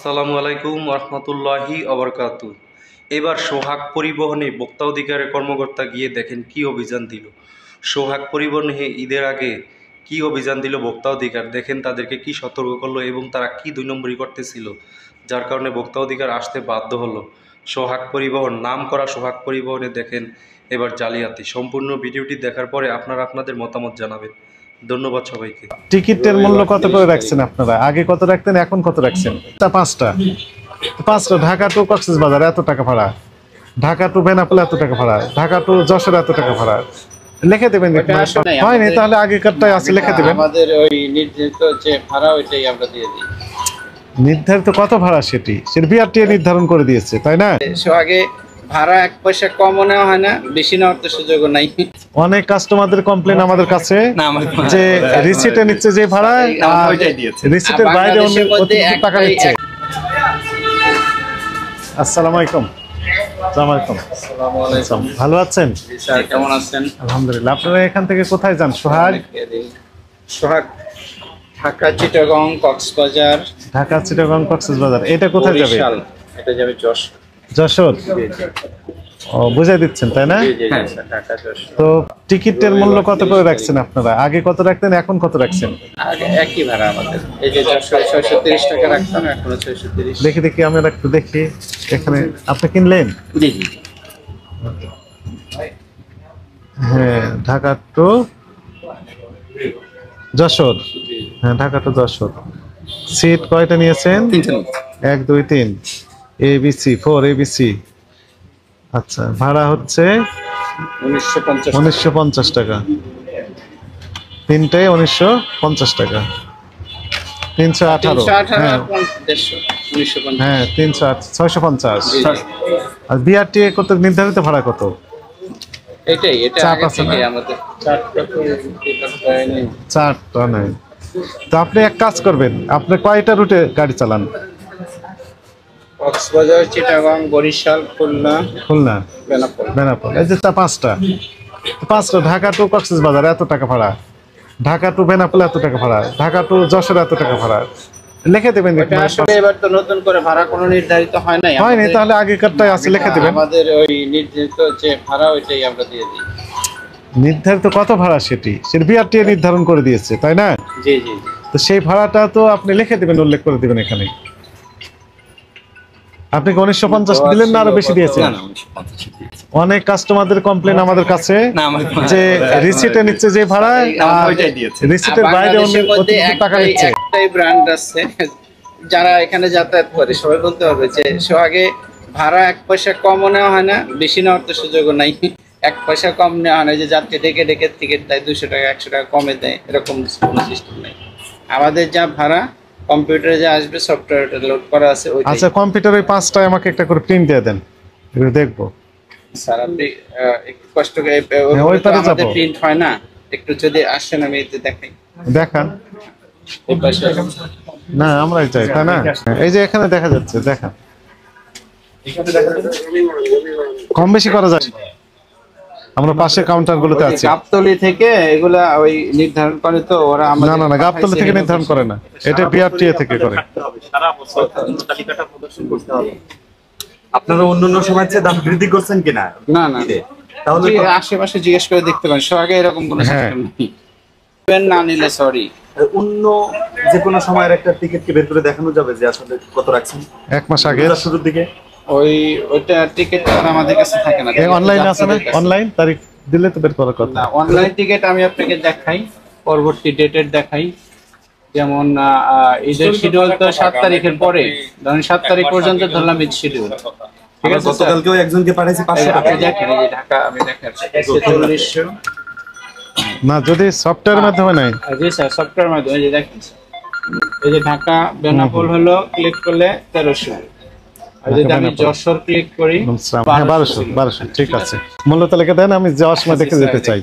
আসসালামু আলাইকুম রহমতুল্লাহি অবরকাতু। এবার সোহাগ পরিবহনে ভোক্তা অধিকারের কর্মকর্তা গিয়ে দেখেন কি অভিযান দিল। সোহাগ পরিবহনে ঈদের আগে কি অভিযান দিল ভোক্তা অধিকার, দেখেন তাদেরকে কি সতর্ক করলো এবং তারা কি 2 নম্বরই করতেছিল, যার কারণে ভোক্তা অধিকার আসতে বাধ্য হলো। সোহাগ পরিবহন, নাম করা সোহাগ পরিবহনে দেখেন এবার জালিয়াতি। সম্পূর্ণ ভিডিওটি দেখার পরে আপনারা আপনাদের মতামত জানাবেন। ধন্যবাদ সবাইকে। টিকিটের মূল্য কত করে রাখছেন আপনারা? আগে কত রাখতেন, এখন কত রাখছেন? তা পাঁচটা ঢাকা টু কক্সবাজার এত টাকা ভাড়া, ঢাকা টু বেনাপোল এত টাকা ভাড়া, ঢাকা টু যশোর এত টাকা ভাড়া লিখে দেবেন। হয়নি তাহলে আগেকারটাই আছে, লিখে দেবেন। আমাদের ওই নির্ধারিত যে ভাড়া ওইটাই আমরা দিয়ে দিই। নির্ধারিত কত ভাড়া সেটি বিআরটিএ নির্ধারণ করে দিয়েছে, তাই না? আগে ভাড়া 1 পয়সা কমও নেওয়া হয় না, বেশি নেওয়ার তো সুযোগও নাই। অনেক কাস্টমারদের কমপ্লেন আমাদের কাছে যে রিসিটে নিচ্ছে যে ভাড়া, রিসিটের বাইরে টাকা নিচ্ছে। আসসালামু আলাইকুম। ভালো আছেন? কেমন আছেন? আলহামদুলিল্লাহ। আপনারা এখান থেকে কোথায় যান? সোহাগ ঢাকা চিটাগং কক্সবাজার। ঢাকা চিটাগং কক্সবাজার, এটা কোথায় যাবে? এটা যাবে যশোর। ও, বুঝাই দিচ্ছেন তাই না? তো টিকিটের মূল্য কত করে রাখছেন আপনারা? আগে কত রাখতেন, এখন কত রাখছেন? আগে একই ভাড়া আমাদের, এই যে 630 টাকা রাখতাম, এখন 630। দেখি আমরা একটু দেখি। এখানে আপনি কিনলেন? জি জি। হ্যাঁ, ঢাকা টু যশোর। হ্যাঁ, ঢাকা টু যশোর। সিট কয়টা নিয়েছেন? 1 2 3 ABC 4 ABC। আচ্ছা, ভাড়া হচ্ছে 1950 টাকা। তিনটায় 1950 টাকা। 318। হ্যাঁ 650। আর বিআরটিএ কত নির্ধারিত ভাড়া কত? এটাই, এটা আগে থেকে আমাদের চারটা নাই। তো আপনি এক কাজ করবেন, আপনি কয়টা রুটে গাড়ি চালান? কক্সবাজার, চিটাগং, বরিশাল, খুলনা, বেনাপোল। এই যে পাঁচটা ঢাকা টু কক্সবাজার এত টাকা ভাড়া, ঢাকা টু বেনাপোল এত টাকা ভাড়া, ঢাকা টু যশোর এত টাকা ভাড়া লিখে দেবেন। আসলে এবার তো নতুন করে ভাড়া কোনো নির্ধারিত হয়নি তাহলে আগেকারটাই আছে, লিখে দেবেন। আমাদের ওই নির্ধারিত যে ভাড়া ওইটাই আমরা দিয়ে দিই। নির্ধারিত কত ভাড়া সেটি বিআরটিএ নির্ধারণ করে দিয়েছে, তাই না? জি জি। তো সেই ভাড়াটা তো আপনি লিখে দেবেন, উল্লেখ করে দেবেন এখানে। আপনি কি 1950 দিলেন না আরো বেশি দিয়েছেন? অনেক কাস্টমারদের কমপ্লেন আমাদের কাছে যে রিসিটে নিচ্ছে যে ভাড়া, রিসিটের বাইরে টাকা নিচ্ছে। একটাই ব্র্যান্ড আছে যারা এখানে যাতায়াত করে, সবাই বলতে হবে যে আগে ভাড়া 1 পয়সা কমও নেওয়া হয় না, বেশি নেওয়ার তো সুযোগও নাই। 1 পয়সা কম নেওয়া হয় না, যে যাত্রী ডেকে টিকিট দেয় 200 টাকা 100 টাকা কমে দেয়, এরকম কোনো সিস্টেম নেই। আমাদের যা ভাড়া কম্পিউটারে যে আসবে, সফটওয়্যারটা লোড করা আছে। আচ্ছা, কম্পিউটারে 5টায় আমাকে একটা করে প্রিন্ট দিয়ে দেন, একটু দেখবো। স্যার আপনি একটু কষ্ট করে, আমাদের প্রিন্ট হয় না, একটু যদি আসেন আমি এতে দেখান। এই পাশে না, আমরাই চাই, তাই না? এই যে এখানে দেখা যাচ্ছে, দেখান। কম বেশি করা যায়, আমরা পাশের কাউন্টারগুলোতে আছি। গাবতলী থেকে এগুলা ওই নির্ধারণ করে, তো ওরা আমাদের না গাবতলী থেকে নির্ধারণ করে না, এটা বিআরটিএ থেকে করে। সারা বছর তালিকাটা প্রদর্শন করতে হবে। আপনারা অন্যান্য সময় চেয়ে দাম বৃদ্ধি করছেন কিনা? না তাহলে আশেপাশে জিজ্ঞেস করে দেখতে পারেন, আগে এরকম কোনো সিস্টেম নেই। না নিলে সরি, অন্য যে কোনো সময়ের একটা টিকিট কি বের করে দেখানো যাবে যে আসলে কত রাখছেন? 1 মাস আগে শুরুর দিকে ওইটা টিকিট আমাদের কাছে থাকে না। অনলাইন আছে না? অনলাইন তারিখ দিলে তো বের করার কথা। অনলাইন টিকিট আমি আপনাকে দেখাই, পরবর্তী ডেটের দেখাই। যেমন ঈদের শিডিউল তো 7 তারিখের পরে, ধরেন 7 তারিখ পর্যন্ত ধরলাম ঈদ শিডিউল, ঠিক আছে? গতকালকেও একজনকে পাঠাইছি 500 টাকা। দেখেন এই যে ঢাকা, আমি দেখাচ্ছি 4400 না, যদি সফটওয়্যারের মাধ্যমে নাই। জি স্যার, সফটওয়্যারের মাধ্যমে। এই যে দেখেন, এই যে ঢাকা বেনাপোল হলো, ক্লিক করলে 1300। আর যদি আমি যশোর ক্লিক করি 1200। ঠিক আছে, মূল্য তালিকা দেন, আমি যাওয়ার সময় দেখে যেতে চাই।